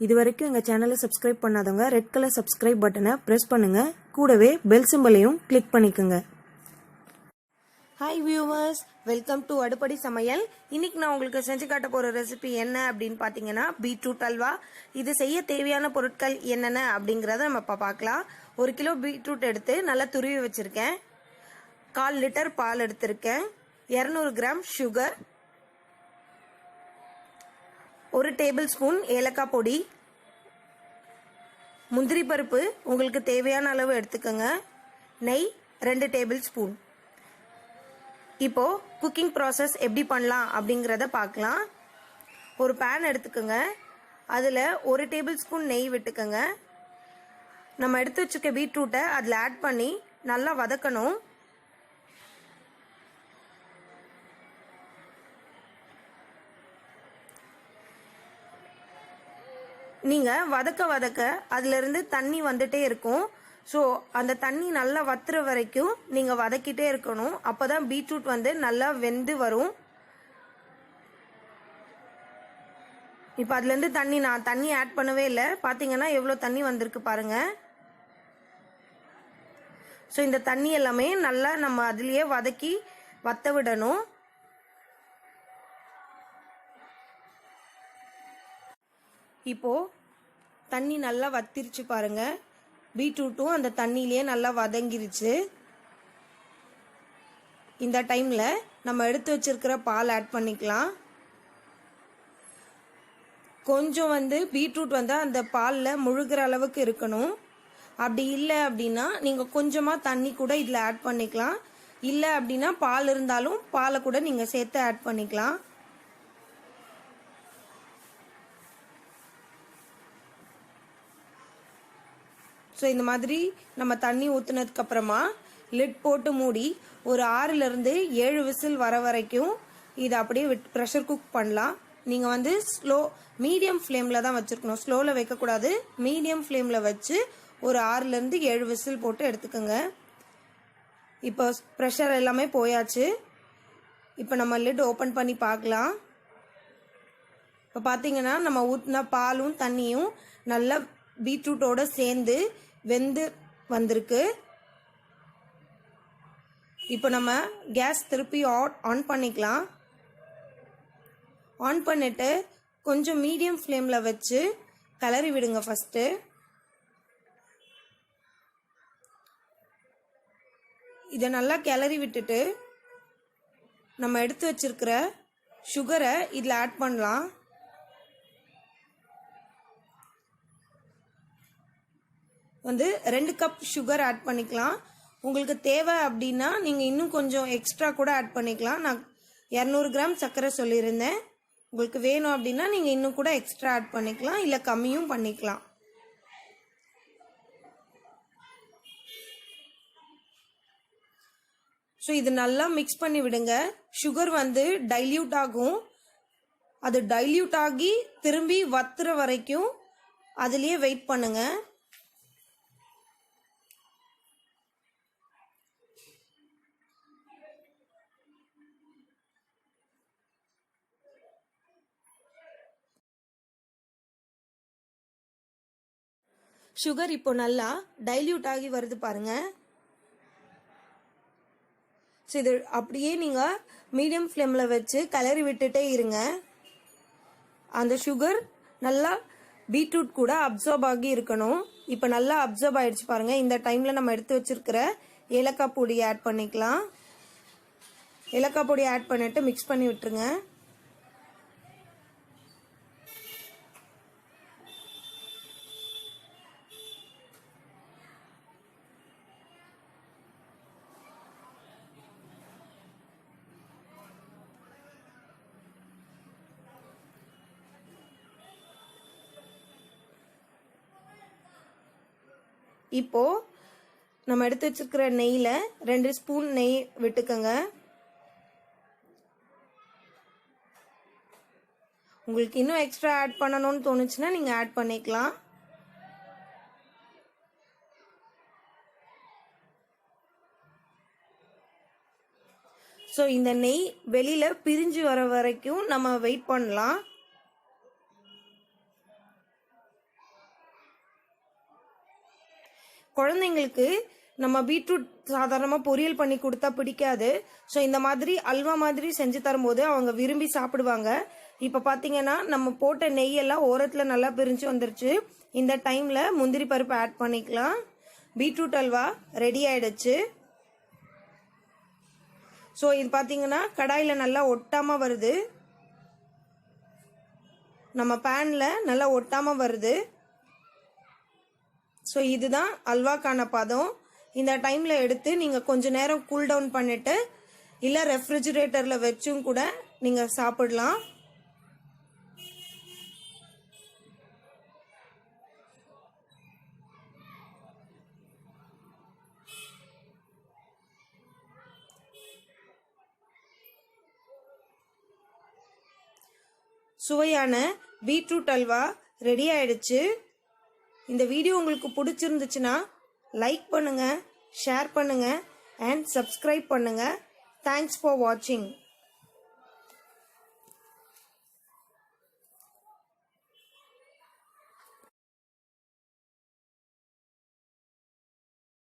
இது வரைக்கும் எங்கள் சேனலை சப்ஸ்கிரைப் பண்ணாதவங்க ரெட் கலர் சப்ஸ்கிரைப் பட்டனை ப்ரெஸ் பண்ணுங்க. கூடவே பெல் சிம்பலையும் கிளிக் பண்ணிக்கோங்க. ஹாய் வியூவர்ஸ், வெல்கம் டு அடுப்படி சமையல். இன்னைக்கு நான் உங்களுக்கு செஞ்சு காட்ட போகிற ரெசிபி என்ன அப்படின்னு பார்த்தீங்கன்னா பீட்ரூட் அல்வா. இது செய்ய தேவையான பொருட்கள் என்னென்ன அப்படிங்கிறத நம்ம இப்போ பார்க்கலாம். 1 கிலோ பீட்ரூட் எடுத்து நல்லா துருவி வச்சுருக்கேன். 1/4 லிட்டர் பால் எடுத்திருக்கேன். 200 கிராம் சுகர், 1 டேபிள் ஸ்பூன் ஏலக்காய் பொடி, முந்திரி பருப்பு உங்களுக்கு தேவையான அளவு எடுத்துக்கோங்க, நெய் 2 டேபிள் ஸ்பூன். இப்போ குக்கிங் ப்ராசஸ் எப்படி பண்ணலாம் அப்படிங்கிறத பார்க்கலாம். ஒரு பேன் எடுத்துக்கோங்க. அதில் 1 டேபிள் ஸ்பூன் நெய் விட்டுக்கோங்க. நம்ம எடுத்து வச்சுக்க பீட்ரூட்டை அதில் ஆட் பண்ணி நல்லா வதக்கணும். நீங்கள் வதக்க வதக்க அதிலிருந்து தண்ணி வந்துட்டே இருக்கும். ஸோ அந்த தண்ணி நல்லா வத்துற வரைக்கும் நீங்கள் வதக்கிட்டே இருக்கணும். அப்போ தான் பீட்ரூட் நல்லா வெந்து வரும். இப்போ அதுலேருந்து நான் தண்ணி ஆட் பண்ணவே இல்லை. பார்த்தீங்கன்னா எவ்வளோ தண்ணி வந்திருக்கு பாருங்கள். ஸோ இந்த தண்ணி எல்லாமே நல்லா நம்ம அதுலேயே வதக்கி வத்த விடணும். இப்போ தண்ணி நல்லா வத்திருச்சு பாருங்க. பீட்ரூட்டும் அந்த தண்ணியிலே நல்லா வதங்கிருச்சு. இந்த டைம்ல நம்ம எடுத்து வச்சிருக்கிற பால் ஆட் பண்ணிக்கலாம். கொஞ்சம் பீட்ரூட் அந்த பாலில் முழுகிற அளவுக்கு இருக்கணும். அப்படி இல்லை அப்படின்னா நீங்கள் கொஞ்சமாக தண்ணி கூட இதில் ஆட் பண்ணிக்கலாம். இல்லை அப்படின்னா பால் இருந்தாலும் பாலை கூட நீங்கள் சேர்த்து ஆட் பண்ணிக்கலாம். ஸோ இந்த மாதிரி நம்ம தண்ணி ஊற்றுனதுக்கு அப்புறமா லிட் போட்டு மூடி ஒரு 6லிருந்து 7 விசில் வர வரைக்கும் இதை அப்படியே ப்ரெஷர் குக் பண்ணலாம். நீங்கள் மீடியம் ஃப்ளேமில் தான் வச்சுருக்கணும். ஸ்லோவில் வைக்கக்கூடாது. மீடியம் ஃப்ளேமில் வச்சு ஒரு 6லிருந்து 7 விசில் போட்டு எடுத்துக்கோங்க. இப்போ ப்ரெஷர் எல்லாமே போயாச்சு. இப்போ நம்ம லிட் ஓப்பன் பண்ணி பார்க்கலாம். இப்போ பார்த்தீங்கன்னா நம்ம ஊற்றின பாலும் தண்ணியும் நல்லா பீட்ரூட்டோட சேர்ந்து வெந்து வந்திருக்கு. இப்போ நம்ம கேஸ் திருப்பி ஆன் பண்ணிக்கலாம். ஆன் பண்ணிட்டு கொஞ்சம் மீடியம் ஃப்ளேமில் வச்சு கிளறி விடுங்க. ஃபஸ்ட்டு இதை நல்லா கிளறி விட்டுட்டு நம்ம எடுத்து வச்சிருக்கிற சுகரை இதில் ஆட் பண்ணலாம். வந்து 2 கப் சுகர் ஆட் பண்ணிக்கலாம். உங்களுக்கு தேவை அப்படின்னா நீங்கள் இன்னும் கொஞ்சம் எக்ஸ்ட்ரா கூட ஆட் பண்ணிக்கலாம். நான் 200 கிராம் சர்க்கரை சொல்லியிருந்தேன். உங்களுக்கு வேணும் அப்படின்னா நீங்கள் இன்னும் கூட எக்ஸ்ட்ரா ஆட் பண்ணிக்கலாம், இல்லை கம்மியும் பண்ணிக்கலாம். ஸோ இது நல்லா மிக்ஸ் பண்ணி விடுங்க. சுகர் டைல்யூட் ஆகும். அது டைல்யூட் ஆகி திரும்பி வத்துற வரைக்கும் அதுலேயே வெயிட் பண்ணுங்க. சுகர் இப்போ நல்லா டைல்யூட் ஆகி வருது பாருங்க. ஸோ இது அப்படியே நீங்கள் மீடியம் ஃப்ளேமில் வச்சு கிளறி விட்டுட்டே இருங்க. அந்த சுகர் நல்லா பீட்ரூட் கூட அப்சர்வ் ஆகி இருக்கணும். இப்போ நல்லா அப்சர்வ் ஆயிடுச்சு பாருங்க. இந்த டைமில் நம்ம எடுத்து வச்சிருக்கிற ஏலக்காய் பொடி ஆட் பண்ணிக்கலாம். ஏலக்காய் பொடி ஆட் பண்ணிட்டு மிக்ஸ் பண்ணி விட்டுருங்க. இப்போ நம்ம எடுத்து வச்சிருக்கிற நெய்யில் 2 ஸ்பூன் நெய் விட்டுக்கோங்க. உங்களுக்கு இன்னும் எக்ஸ்ட்ரா ஆட் பண்ணணும்னு தோணுச்சுன்னா நீங்கள் ஆட் பண்ணிக்கலாம். ஸோ இந்த நெய் வெளியில் பிரிஞ்சு வர வரைக்கும் நம்ம வெயிட் பண்ணலாம். குழந்தைங்களுக்கு நம்ம பீட்ரூட் சாதாரணமாக பொரியல் பண்ணி கொடுத்தா பிடிக்காது. ஸோ இந்த மாதிரி அல்வா மாதிரி செஞ்சு தரும்போது அவங்க விரும்பி சாப்பிடுவாங்க. இப்போ பார்த்தீங்கன்னா நம்ம போட்ட நெய்யெல்லாம் ஓரத்தில் நல்லா பிரிஞ்சு வந்துருச்சு. இந்த டைமில் முந்திரி பருப்பு ஆட் பண்ணிக்கலாம். பீட்ரூட் அல்வா ரெடி ஆயிடுச்சு. ஸோ இது பார்த்தீங்கன்னா கடாயில் நல்லா ஒட்டாமல் வருது, நம்ம பேனில் நல்லா ஒட்டாமல் வருது. ஸோ இதுதான் அல்வாக்கான பதம். இந்த டைமில் எடுத்து நீங்கள் கொஞ்ச நேரம் கூல் டவுன் பண்ணிவிட்டு இல்லை ரெஃப்ரிஜிரேட்டரில் வச்சும் கூட நீங்கள் சாப்பிடலாம். சுவையான பீட்ரூட் அல்வா ரெடி ஆயிடுச்சு. இந்த வீடியோ உங்களுக்கு பிடிச்சிருந்துச்சுன்னா லைக் பண்ணுங்க, ஷேர் பண்ணுங்க அண்ட் சப்ஸ்கிரைப் பண்ணுங்க. தேங்க்ஸ் ஃபார் வாட்சிங்.